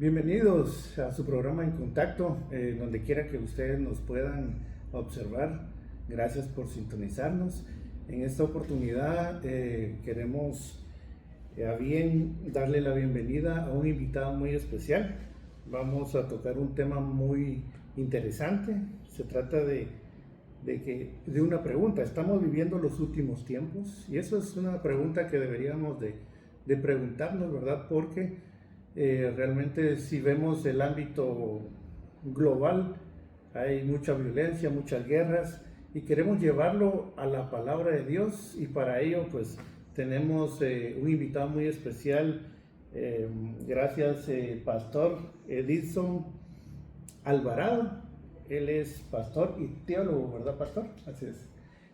Bienvenidos a su programa En Contacto, donde quiera que ustedes nos puedan observar. Gracias por sintonizarnos. En esta oportunidad queremos a bien darle la bienvenida a un invitado muy especial. Vamos a tocar un tema muy interesante. Se trata de una pregunta. Estamos viviendo los últimos tiempos y eso es una pregunta que deberíamos de preguntarnos, ¿verdad? Porque realmente si vemos el ámbito global, hay mucha violencia, muchas guerras y queremos llevarlo a la palabra de Dios, y para ello pues tenemos un invitado muy especial. Gracias, Pastor Edison Alvarado. Él es pastor y teólogo, ¿verdad, pastor? Así es.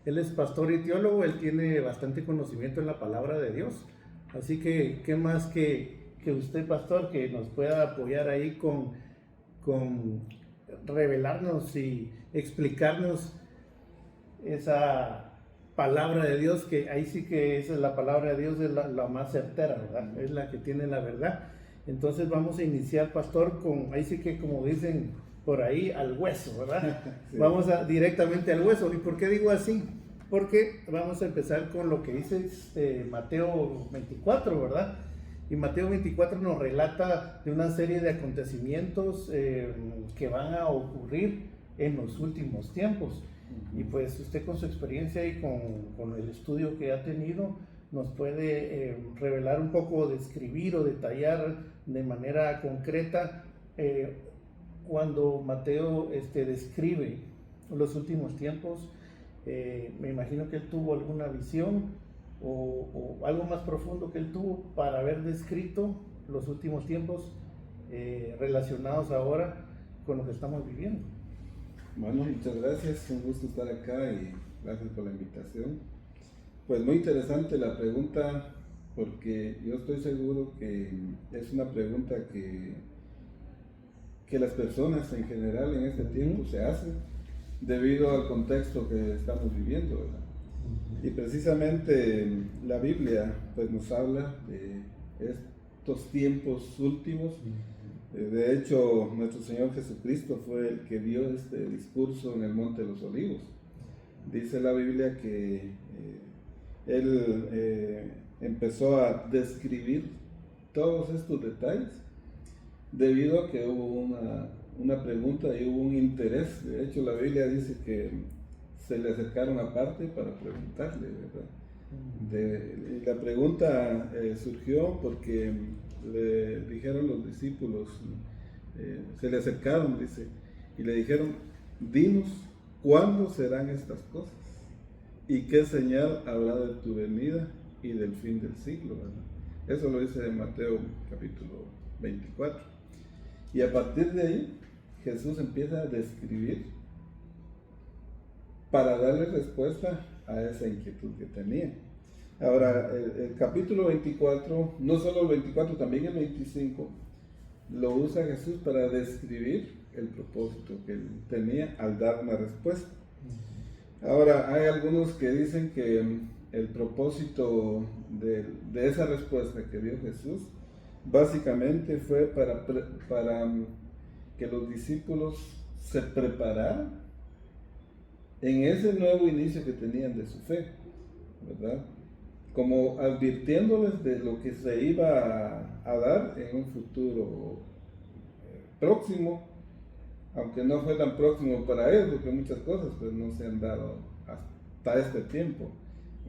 Él es pastor y teólogo. Él tiene bastante conocimiento en la palabra de Dios, así que qué más que usted, pastor, que nos pueda apoyar ahí con revelarnos y explicarnos esa palabra de Dios, que ahí sí que esa es la palabra de Dios, es la más certera, ¿verdad? Es la que tiene la verdad. Entonces vamos a iniciar, pastor, con, ahí sí que como dicen por ahí, al hueso, ¿verdad? Sí. Vamos directamente al hueso. ¿Y por qué digo así? Porque vamos a empezar con lo que dice Mateo 24, ¿verdad? Y Mateo 24 nos relata de una serie de acontecimientos que van a ocurrir en los últimos tiempos. Y pues usted, con su experiencia y con el estudio que ha tenido, nos puede revelar un poco, describir o detallar de manera concreta cuando Mateo describe los últimos tiempos. Me imagino que él tuvo alguna visión o algo más profundo que él tuvo para haber descrito los últimos tiempos relacionados ahora con lo que estamos viviendo. Bueno, muchas gracias, un gusto estar acá y gracias por la invitación. Pues muy interesante la pregunta, porque yo estoy seguro que es una pregunta que las personas en general en este tiempo se hacen debido al contexto que estamos viviendo, ¿verdad? Y precisamente la Biblia pues nos habla de estos tiempos últimos. De hecho, nuestro Señor Jesucristo fue el que dio este discurso en el Monte de los Olivos. Dice la Biblia que Él empezó a describir todos estos detalles debido a que hubo una pregunta y hubo un interés. De hecho, la Biblia dice que se le acercaron aparte para preguntarle, ¿verdad? La pregunta surgió porque le dijeron los discípulos, se le acercaron, dice, y le dijeron: dinos, ¿cuándo serán estas cosas? ¿Y qué señal habrá de tu venida y del fin del siglo? ¿Verdad? Eso lo dice en Mateo capítulo 24. Y a partir de ahí, Jesús empieza a describir para darle respuesta a esa inquietud que tenía. Ahora, el capítulo 24, no solo el 24, también el 25, lo usa Jesús para describir el propósito que él tenía al dar una respuesta. Ahora, hay algunos que dicen que el propósito de esa respuesta que dio Jesús básicamente fue para que los discípulos se prepararan en ese nuevo inicio que tenían de su fe, ¿verdad? Como advirtiéndoles de lo que se iba a dar en un futuro próximo, aunque no fue tan próximo para ellos, porque muchas cosas pues no se han dado hasta este tiempo,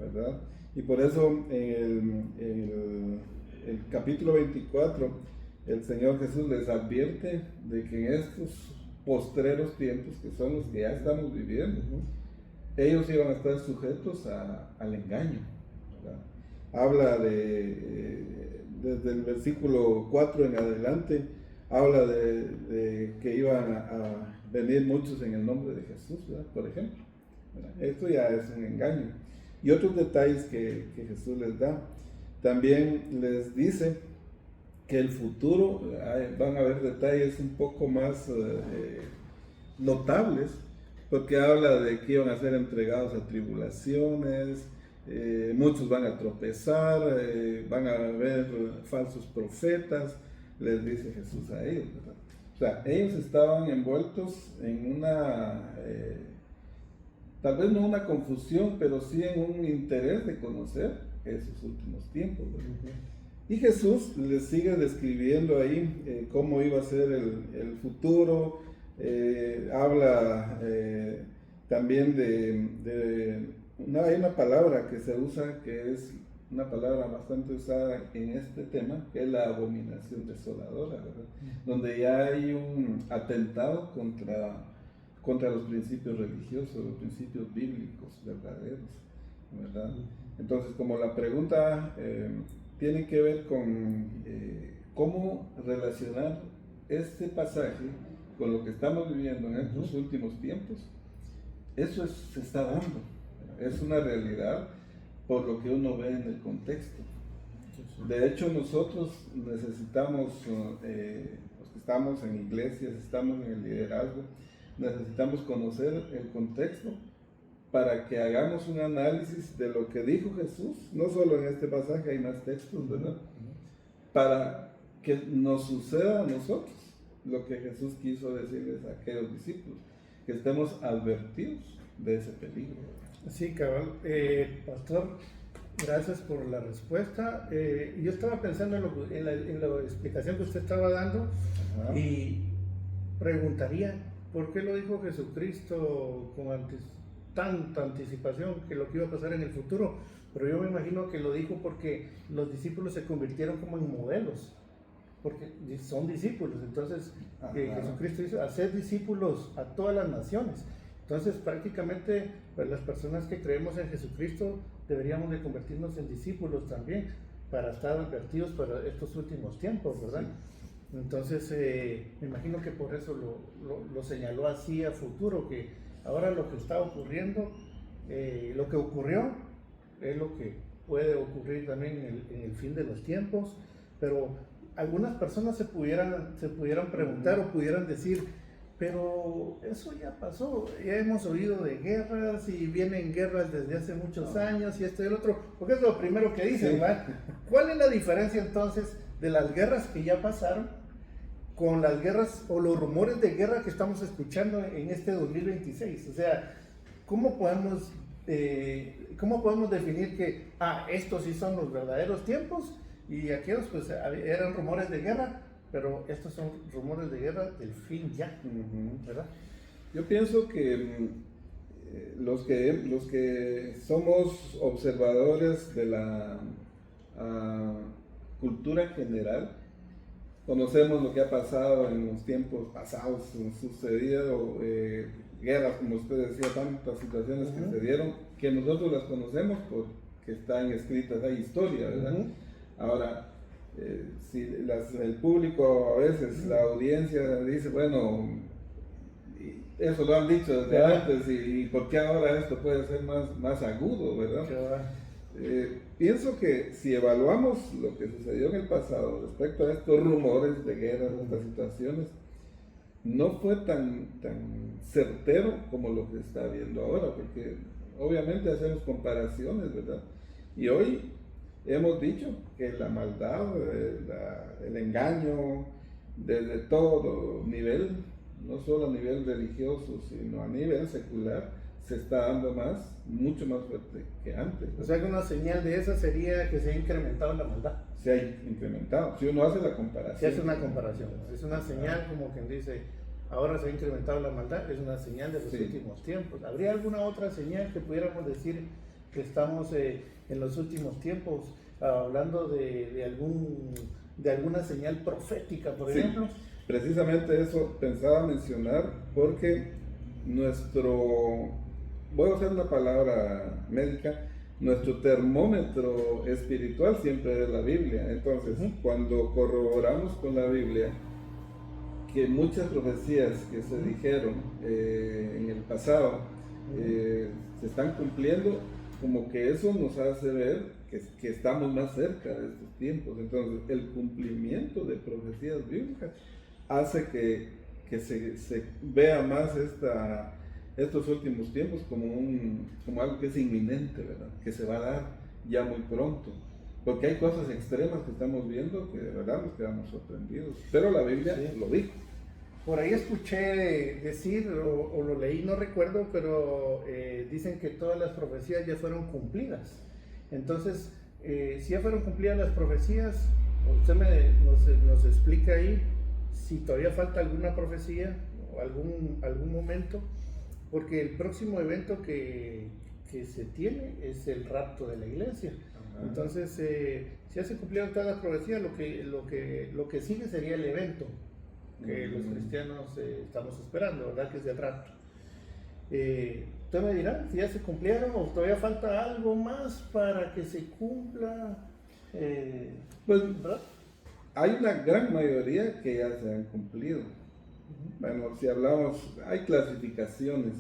¿verdad? Y por eso en el capítulo 24, el Señor Jesús les advierte de que en estos postreros tiempos, que son los que ya estamos viviendo, ellos iban a estar sujetos al engaño, ¿verdad? Habla desde el versículo 4 en adelante, habla de que iban a venir muchos en el nombre de Jesús, ¿verdad? Por ejemplo, ¿verdad? Esto ya es un engaño. Y otros detalles que Jesús les da. También les dice que el futuro, van a haber detalles un poco más notables, porque habla de que iban a ser entregados a tribulaciones, muchos van a tropezar, van a haber falsos profetas, les dice Jesús a ellos, ¿verdad? O sea, ellos estaban envueltos en una, tal vez no una confusión, pero sí en un interés de conocer esos últimos tiempos, ¿verdad? Y Jesús les sigue describiendo ahí cómo iba a ser el futuro, habla también hay una palabra que se usa, que es una palabra bastante usada en este tema, que es la abominación desoladora, ¿verdad? Donde ya hay un atentado contra los principios religiosos, los principios bíblicos verdaderos, ¿verdad? Entonces, como la pregunta tiene que ver con cómo relacionar este pasaje con lo que estamos viviendo en estos últimos tiempos, eso se está dando, es una realidad por lo que uno ve en el contexto. De hecho, nosotros necesitamos, los que estamos en iglesias, estamos en el liderazgo, necesitamos conocer el contexto para que hagamos un análisis de lo que dijo Jesús, no solo en este pasaje, hay más textos, ¿verdad? Para que nos suceda a nosotros lo que Jesús quiso decirles a aquellos discípulos, que estemos advertidos de ese peligro. Sí, cabal. Pastor, gracias por la respuesta. Yo estaba pensando en la explicación que usted estaba dando. Ajá. Y preguntaría, ¿por qué lo dijo Jesucristo con tanta anticipación que lo que iba a pasar en el futuro? Pero yo me imagino que lo dijo porque los discípulos se convirtieron como en modelos, porque son discípulos. Entonces Jesucristo dice, hacer discípulos a todas las naciones. Entonces prácticamente pues, las personas que creemos en Jesucristo deberíamos de convertirnos en discípulos también para estar advertidos para estos últimos tiempos, ¿verdad? Sí. Entonces me imagino que por eso lo señaló así a futuro, que ahora lo que está ocurriendo, lo que ocurrió es lo que puede ocurrir también en el fin de los tiempos, pero algunas personas se pudieran preguntar o pudieran decir, pero eso ya pasó, ya hemos oído de guerras y vienen guerras desde hace muchos años y esto y el otro, porque es lo primero que dicen, sí. ¿Verdad? ¿Cuál es la diferencia entonces de las guerras que ya pasaron con las guerras o los rumores de guerra que estamos escuchando en este 2026? O sea, ¿cómo podemos definir que estos sí son los verdaderos tiempos y aquellos pues eran rumores de guerra? Pero estos son rumores de guerra del fin ya, ¿verdad? Yo pienso que los que somos observadores de la cultura general, conocemos lo que ha pasado en los tiempos pasados, han sucedido guerras, como usted decía, tantas situaciones que se dieron, que nosotros las conocemos porque están escritas, hay historia, ¿verdad? Ahora, si el público a veces, la audiencia dice, bueno, eso lo han dicho desde antes y ¿por qué ahora esto puede ser más agudo, verdad? Pienso que si evaluamos lo que sucedió en el pasado respecto a estos rumores de guerra, de estas situaciones, no fue tan certero como lo que se está viendo ahora, porque obviamente hacemos comparaciones, ¿verdad? Y hoy hemos dicho que la maldad, el engaño, desde todo nivel, no solo a nivel religioso, sino a nivel secular, se está dando mucho más fuerte que antes, ¿no? O sea que una señal de esa sería que se ha incrementado la maldad. Se ha incrementado, si uno hace la comparación. Se hace una comparación, es una señal como quien dice, ahora se ha incrementado la maldad, es una señal de los últimos tiempos. ¿Habría alguna otra señal que pudiéramos decir que estamos en los últimos tiempos, hablando de alguna señal profética, por ejemplo? Precisamente eso pensaba mencionar, porque voy a usar una palabra médica, nuestro termómetro espiritual siempre es la Biblia. Entonces, cuando corroboramos con la Biblia que muchas profecías que se dijeron en el pasado se están cumpliendo, como que eso nos hace ver que estamos más cerca de estos tiempos. Entonces, el cumplimiento de profecías bíblicas hace que se vea más estos últimos tiempos como algo que es inminente, ¿verdad? Que se va a dar ya muy pronto. porque hay cosas extremas que estamos viendo que de verdad nos quedamos sorprendidos, pero la Biblia Sí. lo dijo. Por ahí escuché decir, o lo leí, no recuerdo, pero dicen que todas las profecías ya fueron cumplidas. Entonces, si ya fueron cumplidas las profecías, usted nos explica ahí si todavía falta alguna profecía o algún momento, porque el próximo evento que se tiene es el rapto de la iglesia. Ajá. Entonces, si ya se cumplieron todas las profecías, lo que sigue sería el evento que los cristianos estamos esperando, ¿verdad? Que es el rapto. Usted me dirá si ya se cumplieron o todavía falta algo más para que se cumpla. Pues ¿Verdad? hay una gran mayoría que ya se han cumplido. Bueno, si hablamos, hay clasificaciones.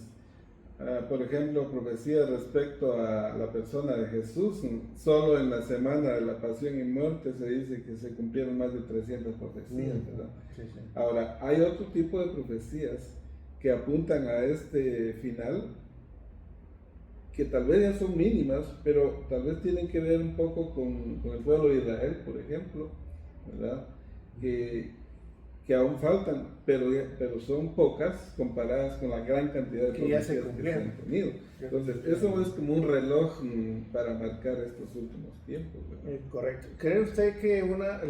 Por ejemplo, profecías respecto a la persona de Jesús. Solo en la semana de la pasión y muerte se dice que se cumplieron más de 300 profecías, ¿verdad? Sí, sí. Ahora, hay otro tipo de profecías que apuntan a este final, que tal vez ya son mínimas, pero tal vez tienen que ver un poco con el pueblo de Israel, por ejemplo, ¿verdad? Que aún faltan, pero son pocas comparadas con la gran cantidad de Que ya se profecías que se han cumplieron. tenido. Entonces, eso es como un reloj para marcar estos últimos tiempos, ¿verdad? Correcto. ¿Cree usted que una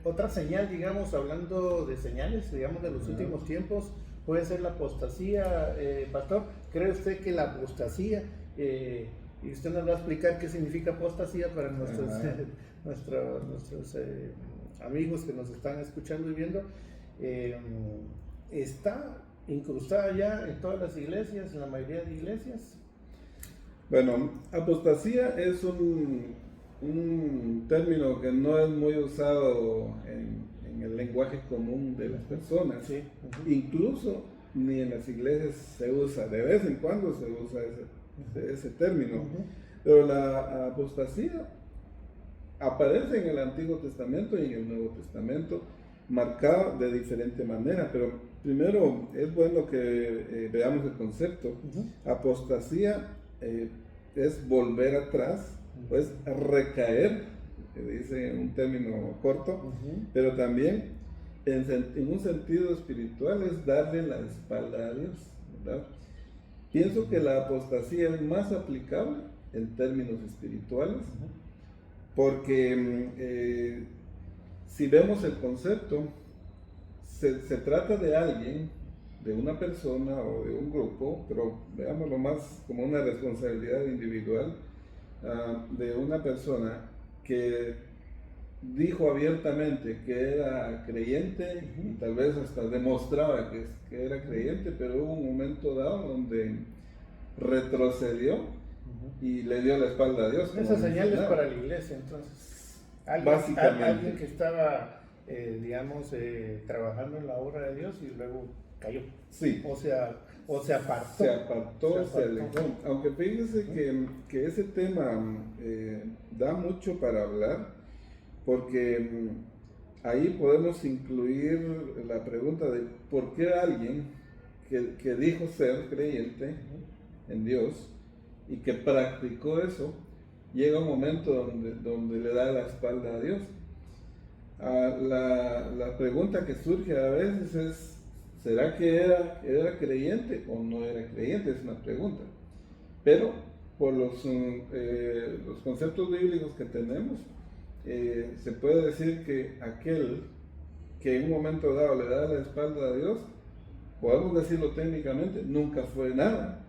otra señal, digamos, hablando de señales, digamos, de los últimos tiempos, puede ser la apostasía, pastor? ¿Cree usted que la apostasía, y usted nos va a explicar qué significa apostasía para nuestros amigos que nos están escuchando y viendo, está incrustada ya en todas las iglesias, en la mayoría de iglesias? Bueno, apostasía es un término que no es muy usado en el lenguaje común de las personas. Sí. Incluso ni en las iglesias se usa, de vez en cuando se usa ese término. Pero la apostasía aparece en el Antiguo Testamento y en el Nuevo Testamento, marcado de diferente manera, pero primero es bueno que veamos el concepto. Apostasía es volver atrás, pues recaer, que dice un término corto, pero también en un sentido espiritual es darle la espalda a Dios, ¿verdad? Pienso que la apostasía es más aplicable en términos espirituales, porque si vemos el concepto, se trata de alguien, de una persona o de un grupo, pero veámoslo más como una responsabilidad individual, de una persona que dijo abiertamente que era creyente y tal vez hasta demostraba que era creyente, pero hubo un momento dado donde retrocedió y le dio la espalda a Dios. Esa señal es para la iglesia, entonces. Básicamente. Alguien que estaba, digamos, trabajando en la obra de Dios y luego cayó. Sí. O se apartó. Se alejó. Aunque fíjense que ese tema da mucho para hablar, porque ahí podemos incluir la pregunta de por qué alguien que dijo ser creyente en Dios y que practicó eso, llega un momento donde le da la espalda a Dios. La pregunta que surge a veces es, ¿será que era creyente o no era creyente? Es una pregunta. Pero por los conceptos bíblicos que tenemos, se puede decir que aquel que en un momento dado le da la espalda a Dios, podemos decirlo técnicamente, nunca fue nada.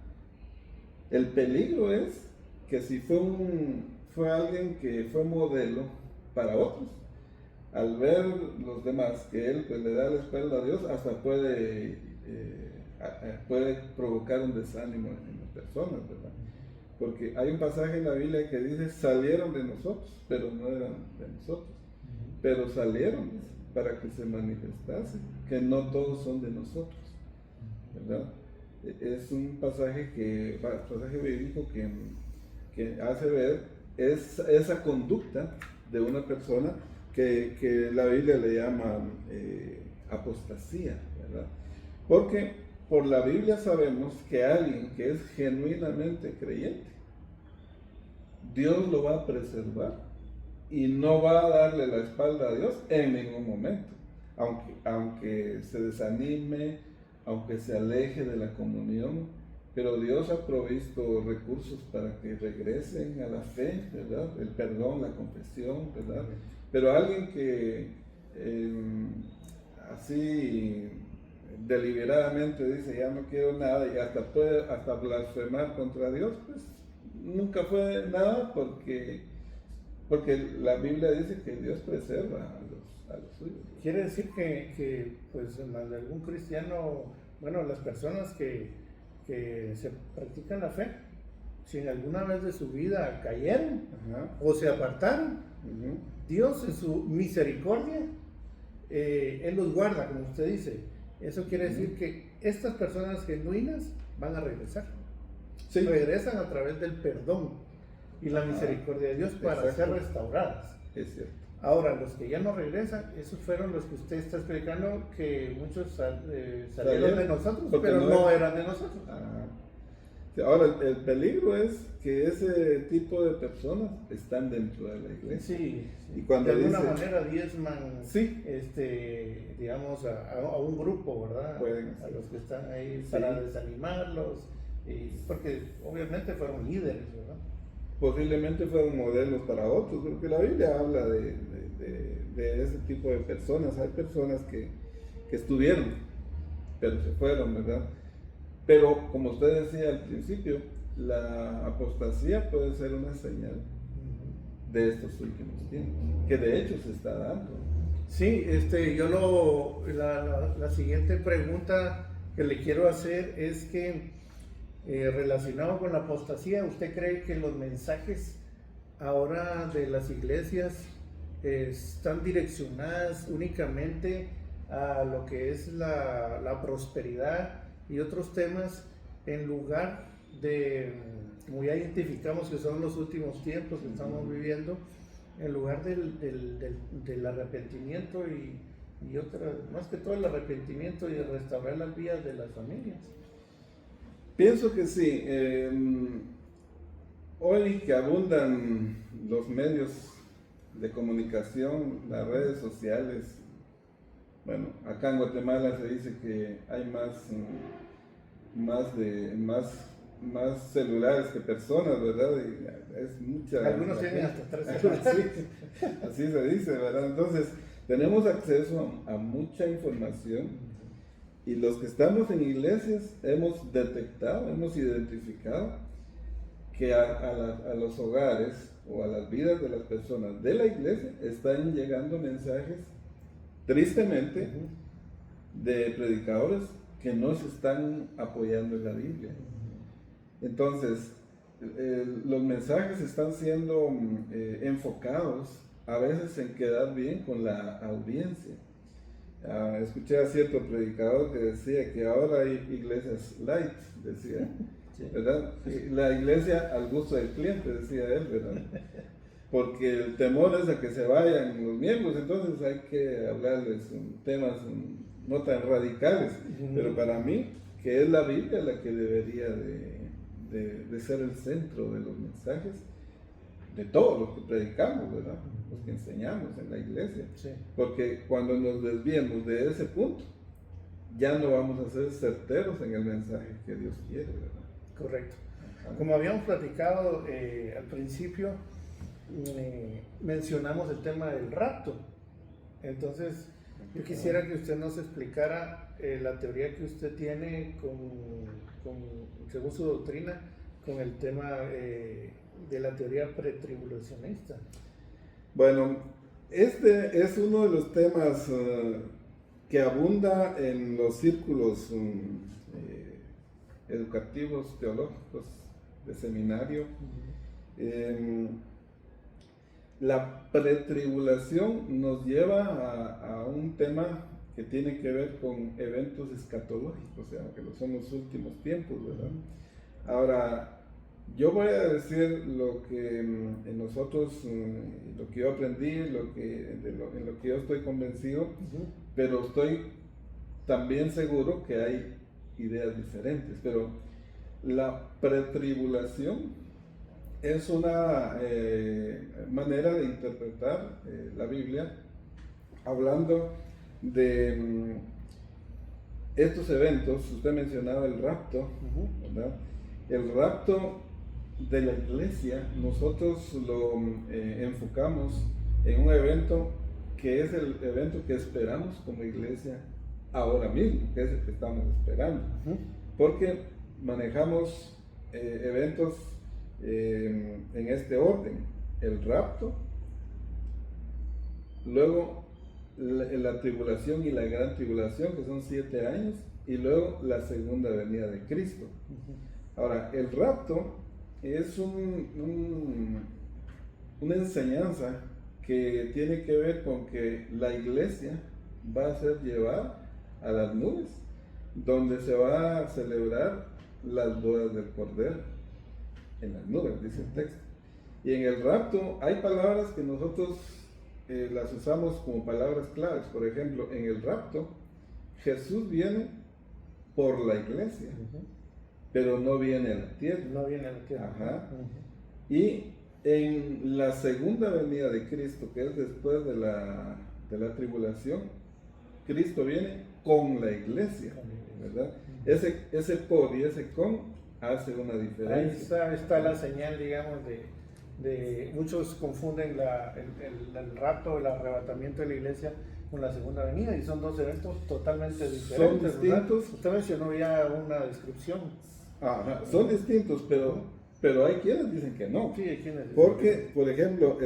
El peligro es que si fue alguien que fue modelo para otros, al ver los demás que él pues, le da la espalda a Dios, hasta puede provocar un desánimo en las personas, ¿verdad? Porque hay un pasaje en la Biblia que dice, salieron de nosotros, pero no eran de nosotros, pero salieron para que se manifestase, que no todos son de nosotros, ¿verdad? Es un pasaje bíblico que hace ver esa conducta de una persona que la Biblia le llama apostasía, ¿verdad? Porque por la Biblia sabemos que alguien que es genuinamente creyente, Dios lo va a preservar y no va a darle la espalda a Dios en ningún momento, aunque se desanime, aunque se aleje de la comunión, pero Dios ha provisto recursos para que regresen a la fe, ¿verdad? El perdón, la confesión, ¿verdad? Pero alguien que así deliberadamente dice ya no quiero nada y hasta puede hasta blasfemar contra Dios, pues nunca fue nada porque la Biblia dice que Dios preserva a los suyos. Quiere decir que pues algún cristiano, bueno, las personas que se practican la fe, si en alguna vez de su vida cayeron o se apartaron, Dios en su misericordia, Él los guarda, como usted dice. Eso quiere decir que estas personas genuinas van a regresar. Sí. Regresan a través del perdón y la misericordia de Dios para exacto. ser restauradas. Es cierto. Ahora, los que ya no regresan, esos fueron los que usted está explicando, que muchos salieron de nosotros, pero no eran de nosotros. Ahora, el peligro es que ese tipo de personas están dentro de la iglesia. Sí, y cuando de alguna manera diezman, sí, digamos, a un grupo, ¿verdad? Pueden a los que están ahí para desanimarlos, porque obviamente fueron líderes, ¿verdad? Posiblemente fueron modelos para otros, porque la Biblia habla de ese tipo de personas. Hay personas que estuvieron, pero se fueron, ¿verdad? Pero como usted decía al principio, la apostasía puede ser una señal de estos últimos tiempos, que de hecho se está dando. Sí, la siguiente pregunta que le quiero hacer es que relacionado con la apostasía, ¿usted cree que los mensajes ahora de las iglesias están direccionadas únicamente a lo que es la prosperidad y otros temas, en lugar de, como ya identificamos que son los últimos tiempos que estamos viviendo, en lugar del arrepentimiento y más que todo el arrepentimiento y de restaurar las vidas de las familias? Pienso que sí. Hoy que abundan los medios de comunicación, las redes sociales, bueno, acá en Guatemala se dice que hay más celulares que personas, ¿verdad? Y es mucha. Algunos tienen hasta 3 celulares. Así se dice, ¿verdad? Entonces, tenemos acceso a mucha información y los que estamos en iglesias hemos detectado, hemos identificado que a los hogares o a las vidas de las personas de la iglesia están llegando mensajes, tristemente, de predicadores que no se están apoyando en la Biblia. Entonces, los mensajes están siendo enfocados a veces en quedar bien con la audiencia. Escuché a cierto predicador que decía que ahora hay iglesias light, decía, ¿verdad? La iglesia al gusto del cliente, decía él, ¿verdad? Porque el temor es a que se vayan los miembros, entonces hay que hablarles temas no tan radicales, pero para mí, que es la Biblia la que debería de ser el centro de los mensajes de todos los que predicamos, ¿verdad? Los que enseñamos en la iglesia. Sí. Porque cuando nos desviemos de ese punto, ya no vamos a ser certeros en el mensaje que Dios quiere, ¿verdad? Correcto. Como habíamos platicado al principio, mencionamos el tema del rapto. Entonces, yo quisiera que usted nos explicara la teoría que usted tiene según su doctrina, con el tema de la teoría pretribulacionista. Bueno, este es uno de los temas que abunda en los círculos educativos, teológicos, de seminario. La pretribulación nos lleva a un tema que tiene que ver con eventos escatológicos, o sea, que son los últimos tiempos, ¿verdad? Ahora, yo voy a decir lo que en nosotros, lo que yo aprendí, en lo que yo estoy convencido, pero estoy también seguro que hay ideas diferentes. Pero la pretribulación es una manera de interpretar la Biblia hablando de estos eventos. Usted mencionaba el rapto, ¿verdad? El rapto de la iglesia, nosotros lo enfocamos en un evento que es el evento que esperamos como iglesia ahora mismo, que es el que estamos esperando, porque manejamos eventos en este orden: el rapto, luego la tribulación y la gran tribulación, que son 7 años, y luego la segunda venida de Cristo. Ahora, el rapto es una enseñanza que tiene que ver con que la iglesia va a ser llevada a las nubes, donde se va a celebrar las bodas del Cordero, en las nubes, dice el texto. Y en el rapto hay palabras que nosotros las usamos como palabras claves. Por ejemplo, en el rapto, Jesús viene por la iglesia, pero no viene a la tierra. No viene a la tierra. Ajá. Y en la segunda venida de Cristo, que es después de la tribulación, Cristo viene con la iglesia, ¿verdad? Ese por y ese con hace una diferencia. Ahí está la señal, digamos, de muchos confunden el rapto, el arrebatamiento de la iglesia con la segunda venida, y son dos eventos totalmente diferentes. Son distintos. ¿Verdad? Usted mencionó ya una descripción. Ajá, son distintos, pero hay quienes dicen que no. Sí, hay quienes dicen porque, por ejemplo,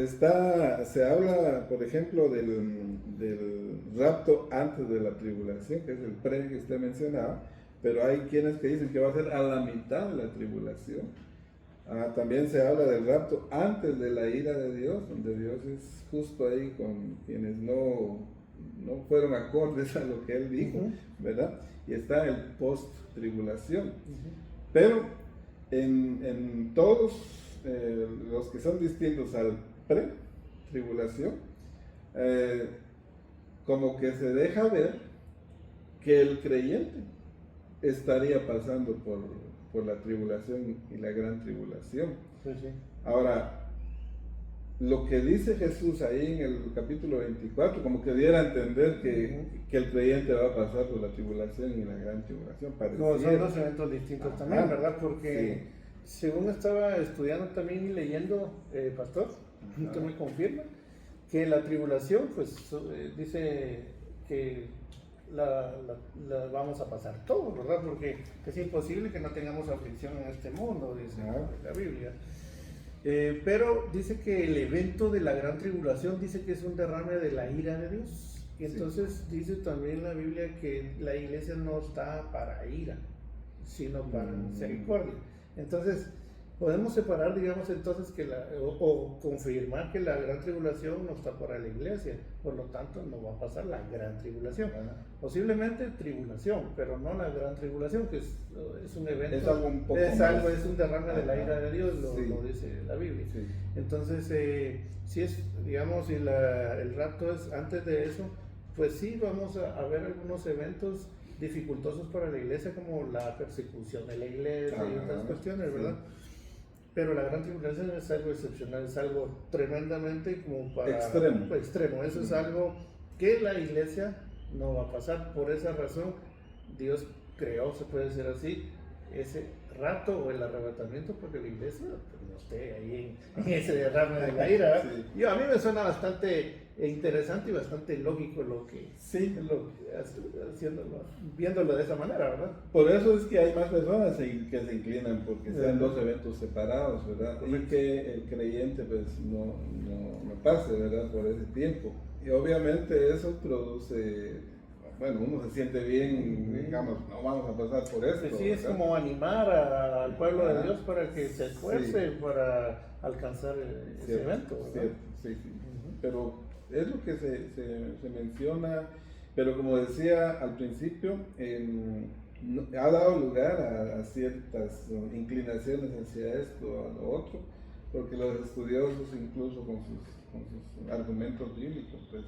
se habla, por ejemplo, del rapto antes de la tribulación, que es el pre que usted mencionaba, pero hay quienes que dicen que va a ser a la mitad de la tribulación. También se habla del rapto antes de la ira de Dios, donde Dios es justo ahí con quienes no fueron acordes a lo que Él dijo, ¿verdad? Y está el post-tribulación. Pero en todos los que son distintos al pre-tribulación, como que se deja ver que el creyente estaría pasando por la tribulación y la gran tribulación. Sí. Ahora, lo que dice Jesús ahí en el capítulo 24, como que diera a entender que el creyente va a pasar por la tribulación y la gran tribulación. No, son dos eventos distintos también, ¿verdad? Porque según estaba estudiando también y leyendo, pastor, usted me confirma que la tribulación, pues dice que la vamos a pasar todos, ¿verdad? Porque es imposible que no tengamos aflicción en este mundo, dice la Biblia. Pero dice que el evento de la gran tribulación dice que es un derrame de la ira de Dios. Y entonces dice también la Biblia que la iglesia no está para ira, sino para misericordia. Entonces podemos separar, digamos, entonces o confirmar que la gran tribulación no está para la iglesia, por lo tanto no va a pasar la gran tribulación. Posiblemente tribulación, pero no la gran tribulación, que es un evento, es algo un poco es un derrame de la ira de Dios, lo dice la Biblia. Entonces, si es, digamos, si el rapto es antes de eso, pues sí vamos a ver algunos eventos dificultosos para la iglesia, como la persecución de la iglesia y otras cuestiones, ¿verdad? Pero la gran tribulación es algo excepcional, es algo tremendamente como para extremo. Eso es algo que la iglesia no va a pasar. Por esa razón Dios creó, se puede decir así, ese rapto o el arrebatamiento, porque la iglesia no esté ahí en ese derrame de la ira. Yo, a mí me suena bastante interesante y bastante lógico viéndolo de esa manera, ¿verdad? Por eso es que hay más personas que se inclinan porque sean dos eventos separados, ¿verdad? Y que el creyente pues no pase, ¿verdad? Por ese tiempo. Y obviamente eso produce, bueno, uno se siente bien, digamos, no vamos a pasar por esto. Sí, es como animar al pueblo de Dios para que se esfuerce para alcanzar ese evento, ¿verdad? Sí. Pero es lo que se menciona, pero como decía al principio, ha dado lugar a ciertas inclinaciones hacia esto o a lo otro, porque los estudiosos, incluso con sus argumentos bíblicos, pues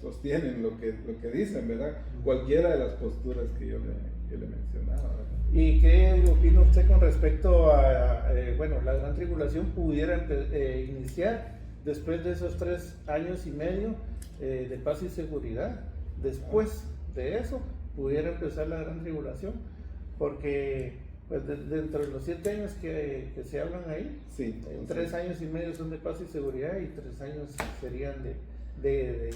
sostienen lo que dicen, ¿verdad? Cualquiera de las posturas que yo le mencionaba, ¿verdad? ¿Y qué opina usted con respecto a, bueno, la gran tribulación pudiera iniciar después de esos 3 años y medio de paz y seguridad? Después de eso pudiera empezar la gran tribulación, porque pues dentro de los 7 años que se hablan ahí, sí, 3 años y medio son de paz y seguridad y 3 años serían de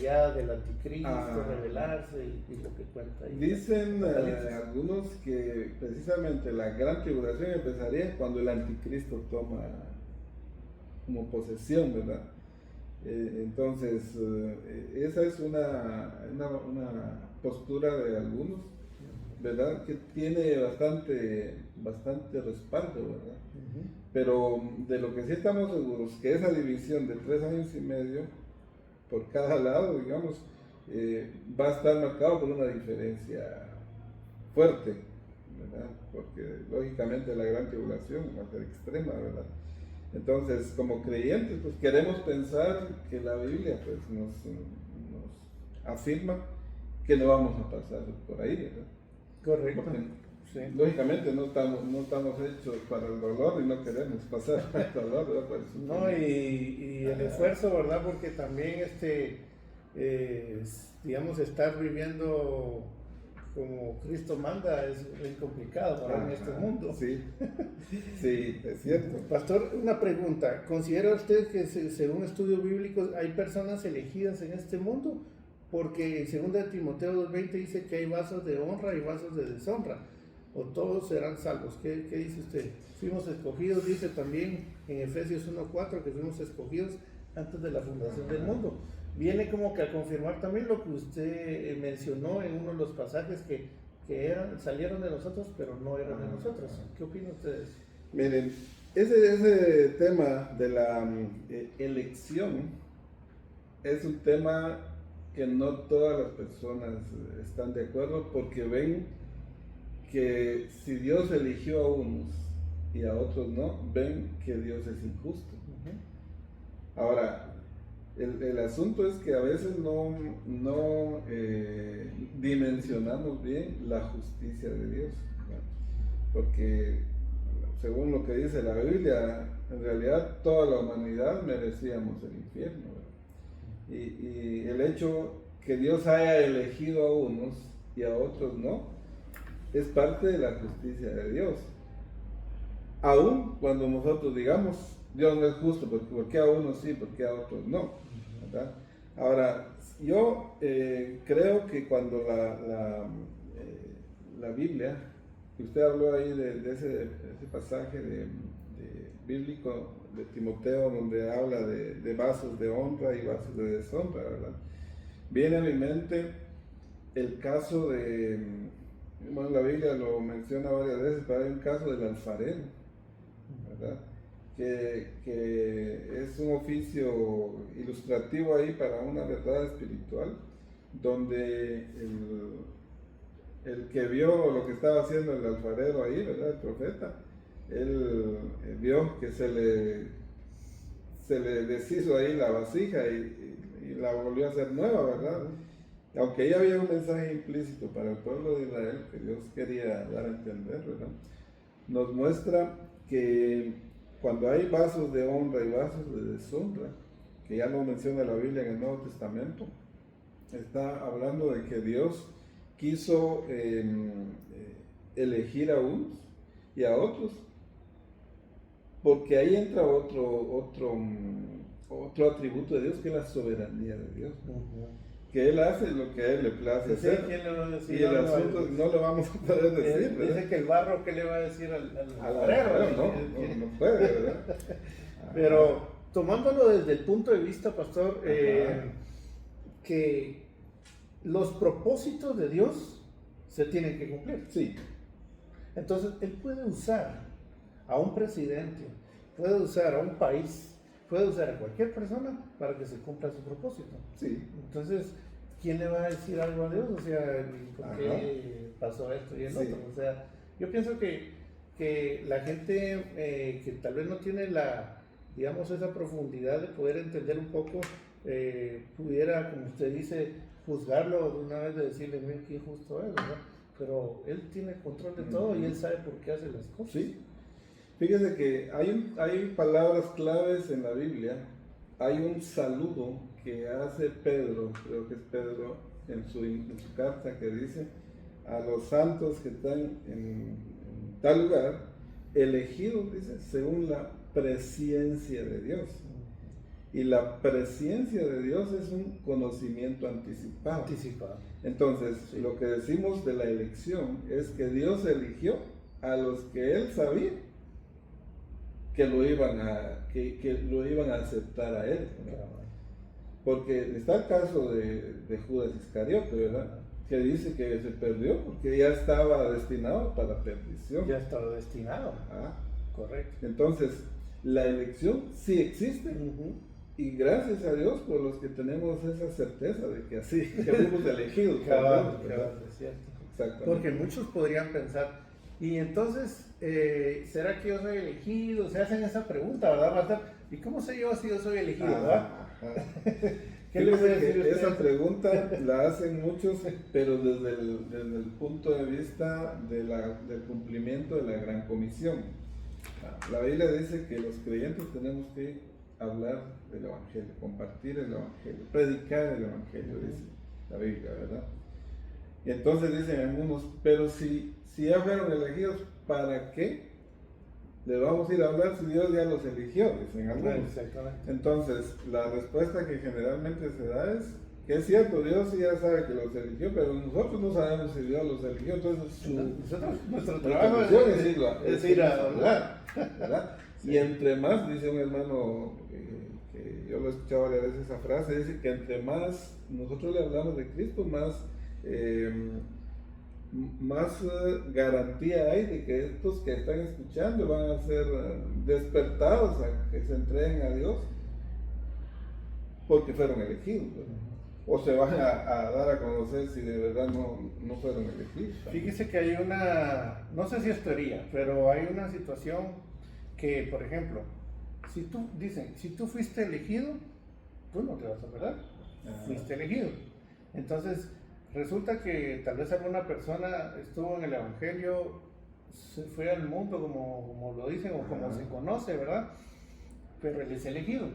ya del anticristo, revelarse y lo que cuenta ahí. Dicen algunos que precisamente la gran tribulación empezaría cuando el anticristo toma como posesión, ¿verdad? Entonces, esa es una postura de algunos, ¿verdad? Que tiene bastante respaldo, ¿verdad? Pero de lo que sí estamos seguros, que esa división de 3 años y medio por cada lado, digamos, va a estar marcado por una diferencia fuerte, ¿verdad? Porque lógicamente la gran tribulación va a ser extrema, ¿verdad? Entonces, como creyentes, pues queremos pensar que la Biblia pues, nos afirma que no vamos a pasar por ahí, ¿verdad? Correcto. Porque, sí. Lógicamente no estamos hechos para el dolor y no queremos pasar por el dolor, ¿verdad? Por eso No, y el esfuerzo, ¿verdad? Porque también digamos, estar viviendo como Cristo manda es muy complicado ahora en este mundo. Sí, sí, es cierto. Pastor, una pregunta. ¿Considera usted que según estudios bíblicos hay personas elegidas en este mundo? Porque en 2 Timoteo 2:20 dice que hay vasos de honra y vasos de deshonra, o todos serán salvos. ¿Qué dice usted? Fuimos escogidos, dice también en Efesios 1:4 que fuimos escogidos antes de la fundación del mundo. Viene como que a confirmar también lo que usted mencionó en uno de los pasajes que salieron de nosotros, pero no eran de nosotros. ¿Qué opinan ustedes? Miren, ese tema de la elección es un tema que no todas las personas están de acuerdo, porque ven que si Dios eligió a unos y a otros no, ven que Dios es injusto. Ahora, el asunto es que a veces no dimensionamos bien la justicia de Dios, ¿no? Porque según lo que dice la Biblia, en realidad toda la humanidad merecíamos el infierno, ¿verdad? Y el hecho que Dios haya elegido a unos y a otros no, es parte de la justicia de Dios. Aún cuando nosotros digamos, Dios no es justo, ¿por qué a unos sí, por qué a otros no? ¿Verdad? Ahora, yo creo que cuando la Biblia, que usted habló ahí de ese pasaje bíblico de Timoteo, donde habla de vasos de honra y vasos de deshonra, ¿verdad? Viene a mi mente el caso bueno, la Biblia lo menciona varias veces, pero hay un caso del alfarero, ¿verdad? Que es un oficio ilustrativo ahí para una verdad espiritual, donde el que vio lo que estaba haciendo el alfarero ahí, ¿verdad? El profeta, él vio que se le deshizo ahí la vasija y la volvió a hacer nueva, ¿verdad? Aunque ahí había un mensaje implícito para el pueblo de Israel que Dios quería dar a entender, ¿verdad? Nos muestra que cuando hay vasos de honra y vasos de deshonra, que ya no menciona la Biblia en el Nuevo Testamento, está hablando de que Dios quiso elegir a unos y a otros, porque ahí entra otro atributo de Dios, que es la soberanía de Dios, que Él hace lo que a Él le place hacer, ¿Quién le va a decir? y el asunto no lo vamos a poder decir, ¿verdad? Dice que el barro, ¿qué le va a decir al alfarero? No puede, ¿verdad? Pero tomándolo desde el punto de vista, pastor, que los propósitos de Dios se tienen que cumplir. Sí. Entonces, Él puede usar a un presidente, puede usar a un país, puede usar a cualquier persona para que se cumpla su propósito. Sí. Entonces, ¿quién le va a decir algo a Dios? O sea, ¿por qué pasó esto y el otro? O sea, yo pienso que la gente que tal vez no tiene digamos, esa profundidad de poder entender un poco, pudiera, como usted dice, juzgarlo de una vez, de decirle, mira qué injusto es, ¿verdad? Pero Él tiene control de todo y Él sabe por qué hace las cosas. Sí. Fíjese que hay palabras claves en la Biblia. Hay un saludo que hace Pedro, creo que es Pedro, en su carta, que dice a los santos que están en tal lugar, elegidos, dice, según la presciencia de Dios. Y la presciencia de Dios es un conocimiento anticipado. Entonces, sí, lo que decimos de la elección es que Dios eligió a los que Él sabía que lo iban a aceptar a Él, ¿verdad? Porque está el caso de Judas Iscariote, ¿verdad? Que dice que se perdió porque ya estaba destinado para la perdición. Ya estaba destinado. Correcto. Entonces, la elección sí existe. Y gracias a Dios por los que tenemos esa certeza de que así, que fuimos elegidos. Cabal, es cierto. Exactamente. Porque muchos podrían pensar, y entonces, ¿será que yo soy elegido? Se hacen esa pregunta, ¿verdad, Walter? ¿Y cómo sé yo si yo soy elegido? ¿Verdad? ¿Qué le voy a decir? Esa pregunta la hacen muchos, pero desde el punto de vista del cumplimiento de la Gran Comisión. La Biblia dice que los creyentes tenemos que hablar del Evangelio, compartir el Evangelio, predicar el Evangelio, dice la Biblia, ¿verdad? Y entonces dicen algunos, pero si ya fueron elegidos, ¿para qué le vamos a ir a hablar si Dios ya los eligió? Dicen algunos. Exactamente. Entonces, la respuesta que generalmente se da es que es cierto, Dios sí ya sabe que los eligió, pero nosotros no sabemos si Dios los eligió, entonces nuestro trabajo es ir a hablar, ¿verdad? Sí. Y entre más, dice un hermano, que yo lo he escuchado varias veces esa frase, dice que entre más nosotros le hablamos de Cristo, más garantía hay de que estos que están escuchando van a ser despertados a que se entreguen a Dios porque fueron elegidos, ¿verdad? O se van a dar a conocer si de verdad no fueron elegidos. Fíjese que hay no sé si es teoría, pero hay una situación que, por ejemplo, si tú fuiste elegido, tú no te vas a perder, fuiste elegido. Entonces, resulta que tal vez alguna persona estuvo en el Evangelio, se fue al mundo como lo dicen o como se conoce, ¿verdad? Pero él es elegido.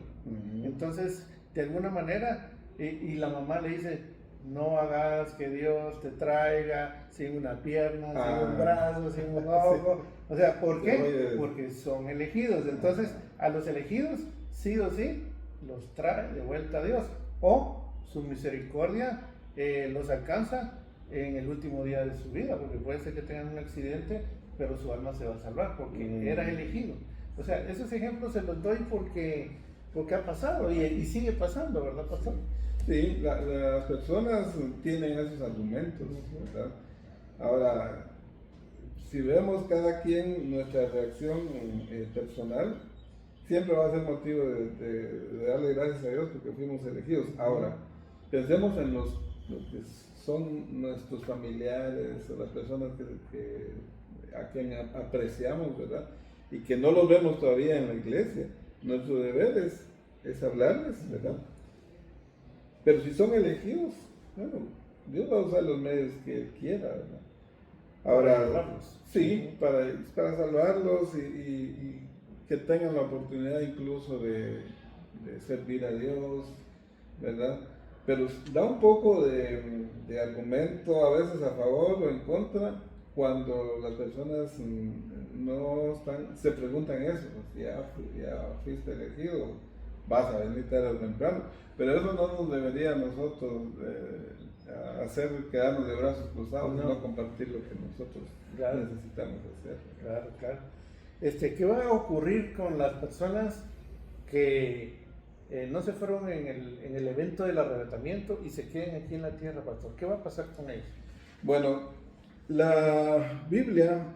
Entonces, de alguna manera, y la mamá le dice, no hagas que Dios te traiga sin una pierna, sin un brazo, sin un ojo. O sea, ¿por qué? Porque son elegidos. Entonces, a los elegidos, sí o sí, los trae de vuelta a Dios. O su misericordia los alcanza en el último día de su vida, porque puede ser que tengan un accidente, pero su alma se va a salvar porque era elegido. O sea, esos ejemplos se los doy porque ha pasado y sigue pasando, ¿verdad, pastor? Sí, las personas tienen esos argumentos, ¿verdad? Ahora, si vemos cada quien nuestra reacción personal, siempre va a ser motivo de darle gracias a Dios porque fuimos elegidos. Ahora, pensemos en los que son nuestros familiares o las personas a quien apreciamos, ¿verdad? Y que no los vemos todavía en la iglesia. Nuestro deber es hablarles, ¿verdad? Pero si son elegidos, bueno, Dios va a usar los medios que Él quiera, ¿verdad? Ahora, sí, para salvarlos y que tengan la oportunidad incluso de servir a Dios, ¿verdad? Pero da un poco de argumento a veces a favor o en contra cuando las personas no están, se preguntan eso, ya fuiste elegido, vas a venir tarde o temprano, pero eso no nos debería a nosotros hacer quedarnos de brazos cruzados, no compartir lo que nosotros necesitamos hacer. Claro. ¿Qué va a ocurrir con las personas que no se fueron en el evento del arrebatamiento y se queden aquí en la tierra, pastor? ¿Qué va a pasar con ellos? Bueno, la Biblia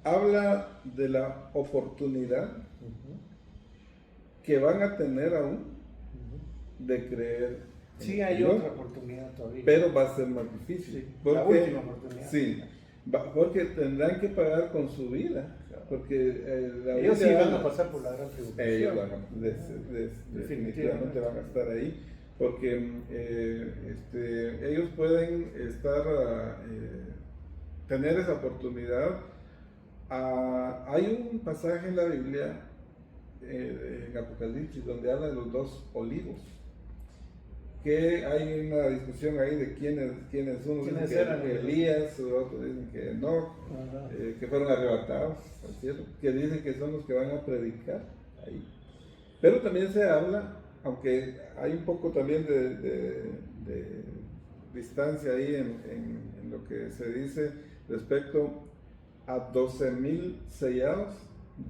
habla de la oportunidad que van a tener aún de creer. Sí, hay otra oportunidad todavía. Pero va a ser más difícil. Sí, la última oportunidad. Sí, porque tendrán que pagar con su vida. Porque ellos sí van a pasar por la gran tribulación. Ellos definitivamente van a estar ahí. porque ellos pueden tener esa oportunidad. Hay un pasaje en la Biblia, en Apocalipsis, donde habla de los dos olivos, que hay una discusión ahí de quiénes unos dicen que Elías, otros dicen que no, que fueron arrebatados al cielo, que dicen que son los que van a predicar ahí. Pero también se habla, aunque hay un poco también de distancia ahí en lo que se dice respecto a 12,000 sellados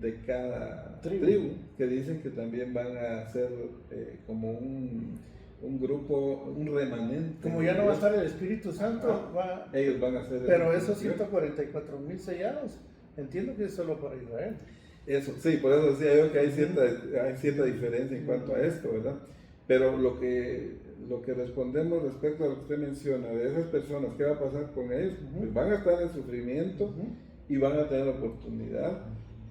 de cada tribu, que dicen que también van a ser como un grupo, un remanente. Como ya no va a estar el Espíritu Santo, ellos van a ser. Pero esos 144,000 sellados, entiendo que es solo para Israel. Eso, sí, por eso decía yo que hay cierta diferencia en cuanto a esto, ¿verdad? Pero lo que respondemos respecto a lo que usted menciona, de esas personas, ¿qué va a pasar con ellos? Pues van a estar en sufrimiento y van a tener oportunidad,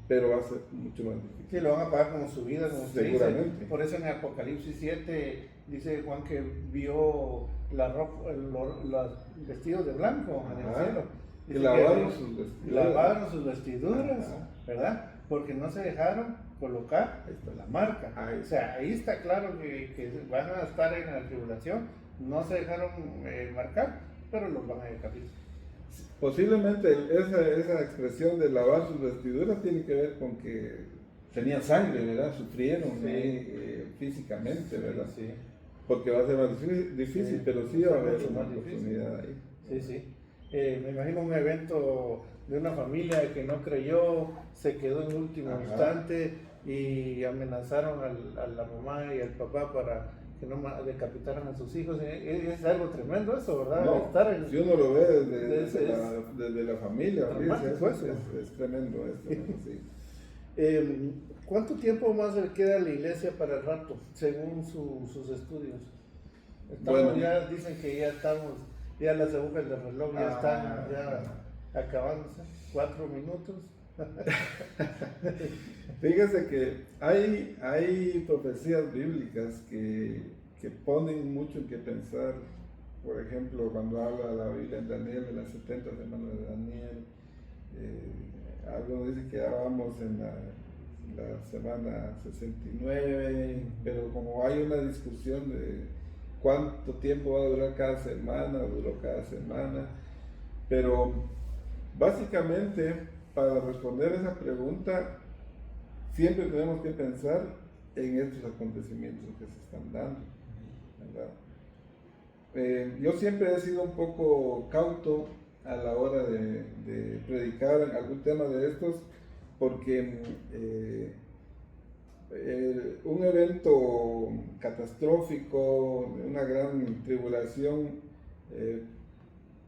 pero va a ser mucho más difícil. Sí, lo van a pagar como su vida, como usted seguramente dice. Por eso en Apocalipsis 7 dice Juan que vio los vestidos de blanco en el cielo. Y lavaron sus vestiduras, ¿verdad? Porque no se dejaron colocar la marca. O sea, ahí está claro que van a estar en la tribulación, no se dejaron marcar, pero los van a decapitar. Posiblemente esa expresión de lavar sus vestiduras tiene que ver con que tenían sangre, ¿verdad? Sufrieron físicamente, ¿verdad? Sí. Porque va a ser más difícil, pero sí va a haber una oportunidad ahí. Sí, sí. Me imagino un evento de una familia que no creyó, se quedó en último instante y amenazaron a la mamá y al papá para que no decapitaran a sus hijos. Es algo tremendo eso, ¿verdad? No, si uno lo ve desde la familia, es tremendo esto. Sí. ¿Cuánto tiempo más le queda a la iglesia para el rapto, según sus estudios? Ya dicen que ya las agujas del reloj ya están acabándose, 4 minutos. Fíjese que hay profecías bíblicas que ponen mucho en que pensar. Por ejemplo, cuando habla la Biblia en Daniel, de las 70 semanas de Daniel, algo dice que ya vamos en la semana 69, pero como hay una discusión de cuánto tiempo va a durar cada semana, duró cada semana, pero básicamente para responder esa pregunta siempre tenemos que pensar en estos acontecimientos que se están dando, ¿verdad? Yo siempre he sido un poco cauto a la hora de predicar en algún tema de estos, porque un evento catastrófico, una gran tribulación,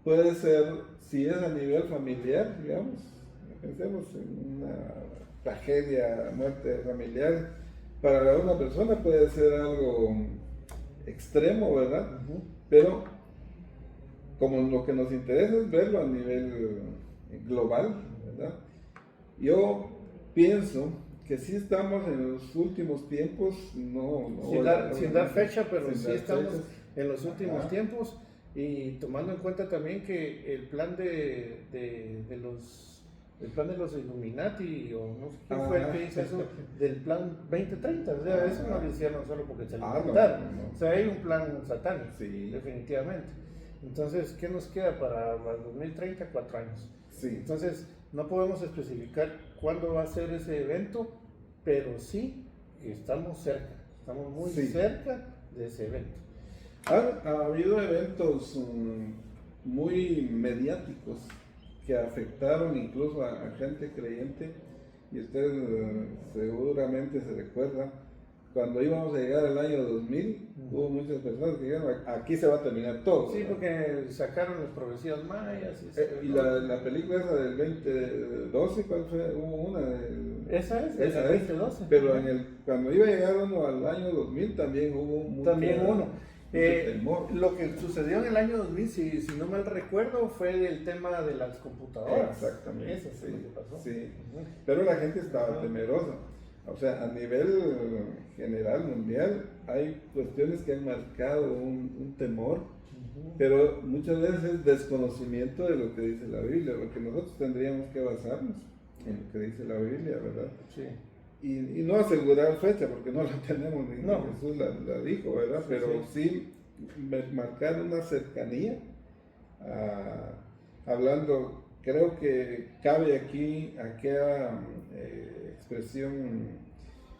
puede ser, si es a nivel familiar, digamos, pensemos en una tragedia, muerte familiar, para una persona puede ser algo extremo, ¿verdad? Pero como lo que nos interesa es verlo a nivel global, ¿verdad? Yo pienso que sí estamos en los últimos tiempos, sin dar fecha, pero sí estamos en los últimos tiempos, y tomando en cuenta también que el plan de los Illuminati, o no sé quién fue el que hizo eso, del plan 2030, o sea, eso no lo hicieron solo porque se lo inventaron, o sea, hay un plan satánico, definitivamente. Entonces, ¿qué nos queda para el 2030? 4 años. Entonces, no podemos especificar cuándo va a ser ese evento, pero sí estamos cerca, estamos muy cerca de ese evento. Ha habido eventos muy mediáticos que afectaron incluso a gente creyente, y usted seguramente se recuerda, cuando íbamos a llegar al año 2000, hubo muchas personas que dijeron, aquí se va a terminar todo. Sí, porque sacaron las profecías mayas. Y la película esa del 2012, ¿cuál fue? Hubo una. Esa es, el 2012. Pero cuando iba a llegar uno al año 2000 también hubo mucho temor. Lo que sucedió en el año 2000, si no mal recuerdo, fue el tema de las computadoras. Exactamente. Eso sí, lo que pasó. Sí. Pero la gente estaba temerosa. O sea, a nivel general, mundial, hay cuestiones que han marcado un temor, pero muchas veces es desconocimiento de lo que dice la Biblia, porque nosotros tendríamos que basarnos en lo que dice la Biblia, ¿verdad? Sí. Y no asegurar fecha, porque no la tenemos, ni No. Jesús la dijo, ¿verdad? Pero sí marcar una cercanía, hablando, creo que cabe aquí aquella expresión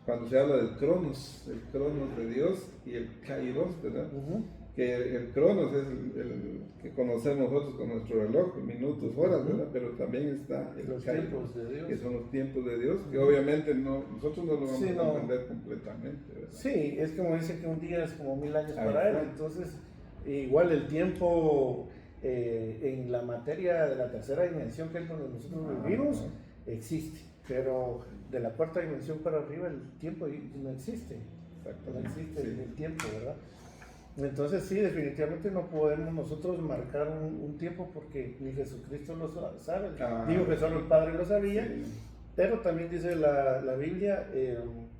cuando se habla del cronos de Dios y el kairos, ¿verdad? Que el cronos es el que conocemos nosotros con nuestro reloj, minutos, horas, ¿verdad? Pero también está los kairos, tiempos de Dios, que son los tiempos de Dios, que obviamente nosotros no lo vamos a comprender completamente, ¿verdad? Sí, es como dice que un día es como 1000 años Ahí para él, está. entonces igual el tiempo en la materia de la tercera dimensión, que es donde nosotros vivimos, existe, pero de la cuarta dimensión para arriba el tiempo no existe, no existe el tiempo, ¿verdad? Entonces sí, definitivamente no podemos nosotros marcar un tiempo porque ni Jesucristo lo sabe, digo que solo el Padre lo sabía, pero también dice la Biblia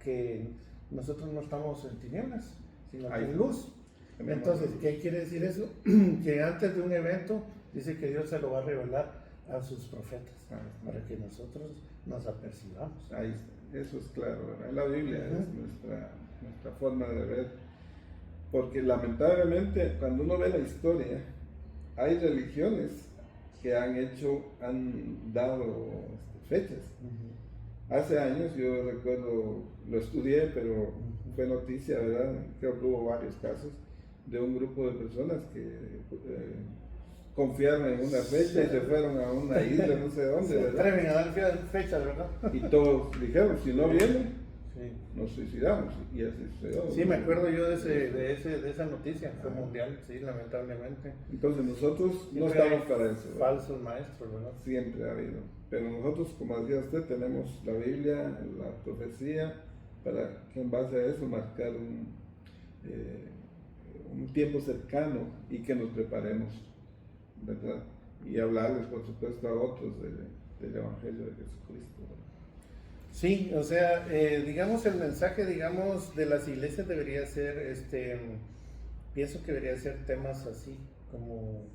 que nosotros no estamos en tinieblas, sino en luz. Entonces, ¿qué quiere decir eso? Que antes de un evento dice que Dios se lo va a revelar a sus profetas para que nosotros nos apercibamos. Ahí está. Eso es claro, ¿verdad? La Biblia es nuestra forma de ver, porque lamentablemente cuando uno ve la historia, hay religiones que han dado fechas. Hace años, yo recuerdo, lo estudié, pero fue noticia, ¿verdad? Creo que hubo varios casos de un grupo de personas que confiaron en una fecha y se fueron a una isla, no sé dónde, ¿verdad? Atreven a dar fechas, ¿verdad? Y todos dijeron, si no vienen, nos suicidamos, y así sucedió. Sí, me acuerdo yo de esa noticia, fue mundial, sí, lamentablemente. Entonces nosotros Siempre no estamos para eso, ¿verdad? Falsos maestros, ¿verdad? Siempre ha habido. Pero nosotros, como decía usted, tenemos la Biblia, la profecía, para que en base a eso marcar un tiempo cercano y que nos preparemos, ¿verdad? Y hablarles, por supuesto, a otros del Evangelio de Jesucristo, ¿verdad? Sí, o sea, digamos el mensaje, digamos, de las iglesias debería ser, pienso que debería ser temas así, como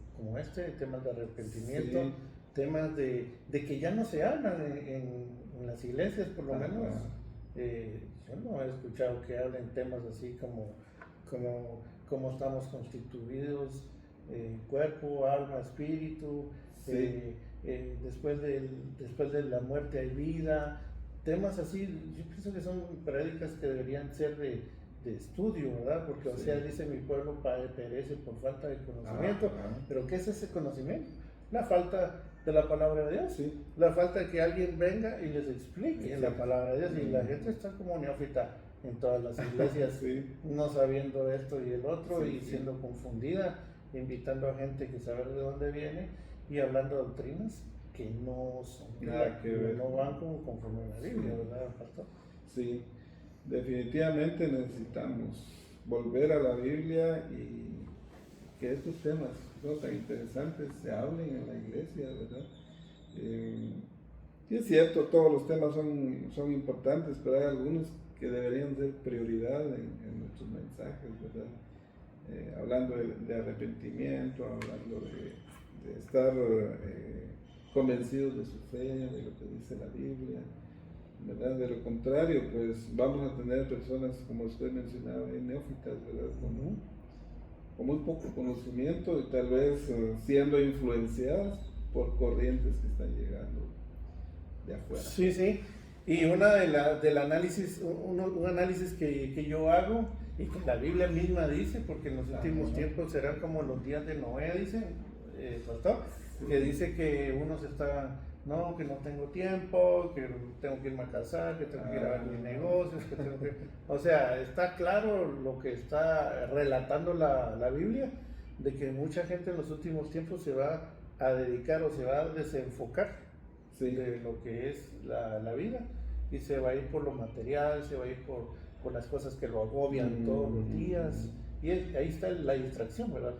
temas de arrepentimiento, Sí. temas de que ya no se hablan en las iglesias, por lo menos. Yo no he escuchado que hablen temas así como cómo estamos constituidos, cuerpo, alma, espíritu, Sí. después de la muerte hay vida. Temas así, yo pienso que son prédicas que deberían ser de estudio, ¿verdad? Porque, o sea, dice mi pueblo perece por falta de conocimiento, pero ¿qué es ese conocimiento? La falta de la palabra de Dios, la falta de que alguien venga y les explique la palabra de Dios, y la gente está como neófita en todas las iglesias, no sabiendo esto y el otro, y siendo confundida, invitando a gente que sabe de dónde viene y hablando doctrinas que no son nada que ver, no van conforme a la Biblia, ¿verdad, pastor? Sí, definitivamente necesitamos volver a la Biblia y que estos temas tan interesantes se hablen en la iglesia, ¿verdad? Sí, es cierto, todos los temas son importantes, pero hay algunos que deberían ser prioridad en nuestros mensajes, ¿verdad? Hablando de arrepentimiento, hablando de estar convencidos de su fe, de lo que dice la Biblia, ¿verdad? De lo contrario, pues vamos a tener personas, como usted mencionaba, neófitas, ¿verdad? Con muy poco conocimiento y tal vez siendo influenciadas por corrientes que están llegando de afuera. Sí, sí. Y una del análisis, un análisis que yo hago y que la Biblia misma dice, porque en los últimos tiempos serán como los días de Noé, dice, pastor, que dice que unos estaban, no, que no tengo tiempo, que tengo que irme a casar, que tengo que ir a ver mis negocios, que tengo que... O sea, está claro lo que está relatando la Biblia, de que mucha gente en los últimos tiempos se va a dedicar o se va a desenfocar de lo que es la vida, y se va a ir por lo material, se va a ir por las cosas que lo agobian todos los días, y ahí está la distracción, ¿verdad?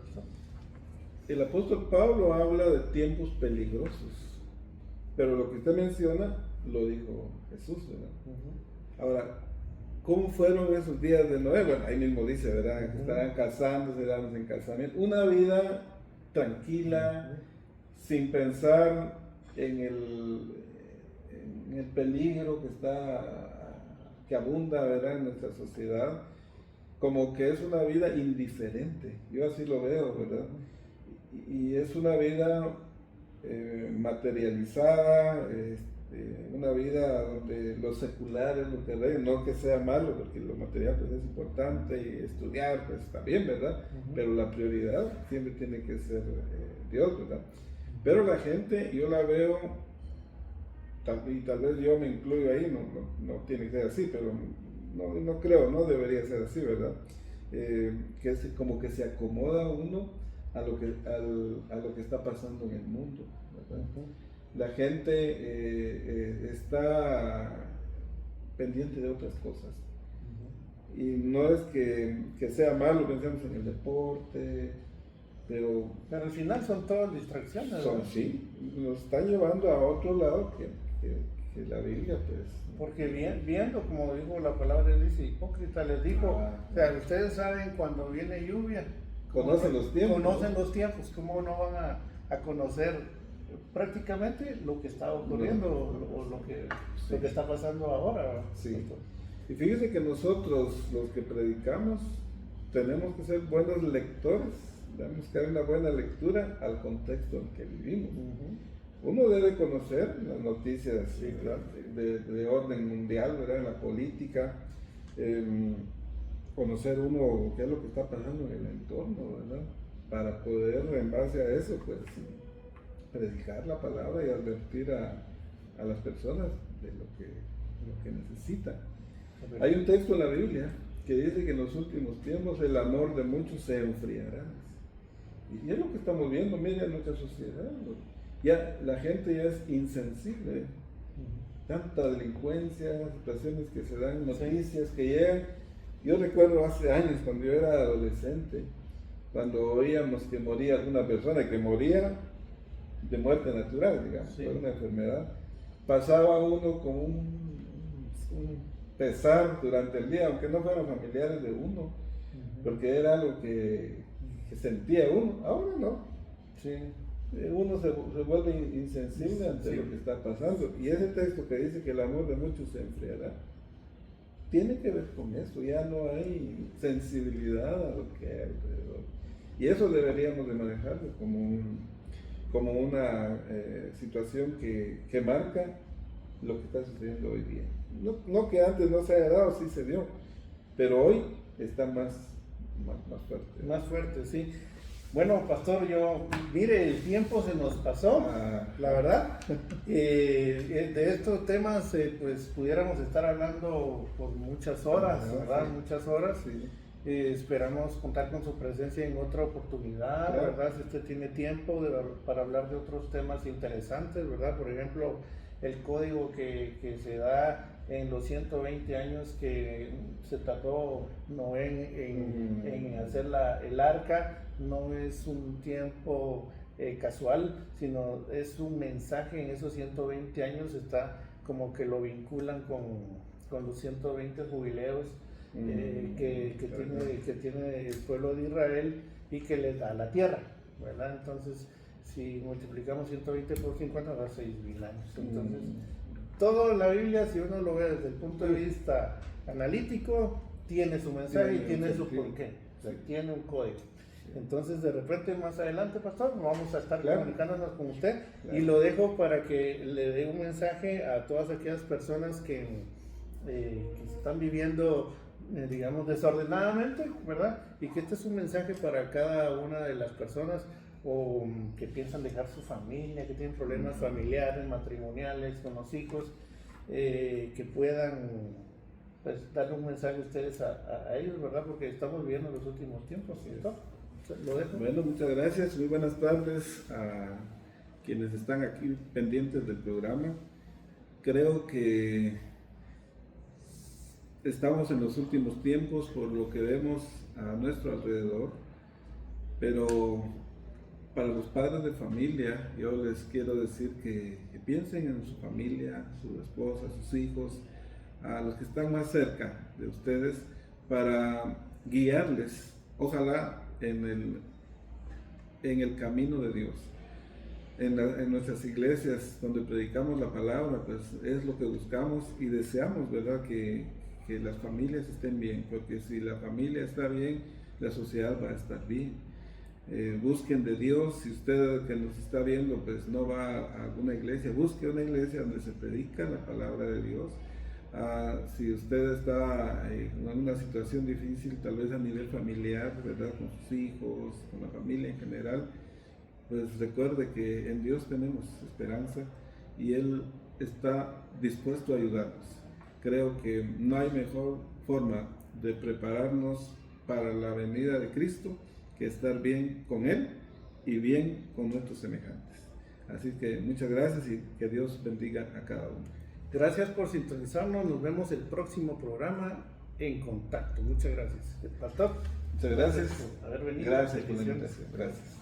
El apóstol Pablo habla de tiempos peligrosos, pero lo que usted menciona lo dijo Jesús, ¿verdad? Ahora, ¿cómo fueron esos días de Noé? Bueno, ahí mismo dice, ¿verdad? Que estarán casándose, dándose en casamiento. Una vida tranquila, sin pensar en el peligro que abunda, ¿verdad? En nuestra sociedad. Como que es una vida indiferente. Yo así lo veo, ¿verdad? Y es una vida materializada, una vida donde lo secular es lo que reina, no que sea malo, porque lo material pues es importante y estudiar pues está bien, ¿verdad? Pero la prioridad siempre tiene que ser Dios, ¿verdad? Pero la gente, yo la veo, y tal vez yo me incluyo ahí, no tiene que ser así, pero no creo, no debería ser así, ¿verdad? Que es como que se acomoda uno a lo que está pasando en el mundo, ¿verdad? La gente está pendiente de otras cosas. Y no es que sea malo, pensemos en el deporte, pero al final son todas distracciones. sí, nos están llevando a otro lado que la Biblia, pues. Porque viendo, como dijo la palabra, dice hipócrita, les dijo, o sea, ustedes saben cuando viene lluvia. Conocen los tiempos. Conocen los tiempos, ¿cómo no van a conocer prácticamente lo que está ocurriendo o lo que está pasando ahora? Sí. Y fíjese que nosotros, los que predicamos, tenemos que ser buenos lectores, tenemos que dar una buena lectura al contexto en que vivimos. Uno debe conocer las noticias de orden mundial, ¿verdad? En la política, conocer uno qué es lo que está pasando en el entorno, ¿verdad? Para poder, en base a eso, pues, predicar la palabra y advertir a las personas de lo que necesitan. Hay un texto en la Biblia que dice que en los últimos tiempos el amor de muchos se enfriará. Y es lo que estamos viendo, mira, en nuestra sociedad. Ya la gente ya es insensible. Tanta delincuencia, situaciones que se dan, noticias que llegan. Yo recuerdo hace años, cuando yo era adolescente, cuando oíamos que moría alguna persona, que moría de muerte natural, digamos, por una enfermedad, pasaba uno con un pesar durante el día, aunque no fueran familiares de uno, porque era algo que sentía uno. Ahora no. Uno se vuelve insensible ante lo que está pasando. Y ese texto que dice que el amor de muchos se enfriará, tiene que ver con eso. Ya no hay sensibilidad a lo que hay alrededor. Y eso deberíamos de manejarlo como una situación que marca lo que está sucediendo hoy día. No que antes no se haya dado, sí se dio, pero hoy está más fuerte. Más fuerte, sí. Bueno, pastor, mire, el tiempo se nos pasó, la verdad. De estos temas, pues pudiéramos estar hablando por muchas horas, ¿verdad? Sí. Muchas horas. Sí. Esperamos contar con su presencia en otra oportunidad, claro. ¿Verdad? Si usted tiene tiempo para hablar de otros temas interesantes, ¿verdad? Por ejemplo, el código que se da en los 120 años que se tardó Noé en hacer el arca. No es un tiempo casual, sino es un mensaje. En esos 120 años está como que lo vinculan con los 120 jubileos que tiene el pueblo de Israel y que les da la tierra, ¿verdad? Entonces, si multiplicamos 120 por 50, da 6,000 años. Entonces, todo la Biblia, si uno lo ve desde el punto de vista analítico, tiene su mensaje y tiene su porqué, o sea, tiene un código. Entonces, de repente, más adelante, pastor, vamos a estar comunicándonos con usted y lo dejo para que le dé un mensaje a todas aquellas personas que están viviendo, digamos, desordenadamente, ¿verdad? Y que este es un mensaje para cada una de las personas o que piensan dejar su familia, que tienen problemas familiares, matrimoniales, con los hijos, que puedan pues darle un mensaje a ustedes a ellos, ¿verdad? Porque estamos viviendo los últimos tiempos, ¿cierto? Lo dejo. Bueno, muchas gracias, muy buenas tardes a quienes están aquí pendientes del programa. Creo que estamos en los últimos tiempos por lo que vemos a nuestro alrededor, pero para los padres de familia yo les quiero decir que piensen en su familia, su esposa, sus hijos, a los que están más cerca de ustedes para guiarles, ojalá en el camino de Dios. En nuestras iglesias donde predicamos la palabra, pues es lo que buscamos y deseamos, ¿verdad? Que las familias estén bien, porque si la familia está bien, la sociedad va a estar bien. Busquen de Dios. Si usted que nos está viendo pues no va a alguna iglesia, busque una iglesia donde se predica la palabra de Dios. Si usted está en una situación difícil, tal vez a nivel familiar, ¿verdad? Con sus hijos, con la familia en general, pues recuerde que en Dios tenemos esperanza y Él está dispuesto a ayudarnos. Creo que no hay mejor forma de prepararnos para la venida de Cristo que estar bien con Él y bien con nuestros semejantes. Así que muchas gracias y que Dios bendiga a cada uno. Gracias por sintonizarnos. Nos vemos el próximo programa En Contacto. Muchas gracias. El pastor. Muchas gracias. Por haber venido. Gracias por la invitación. Gracias.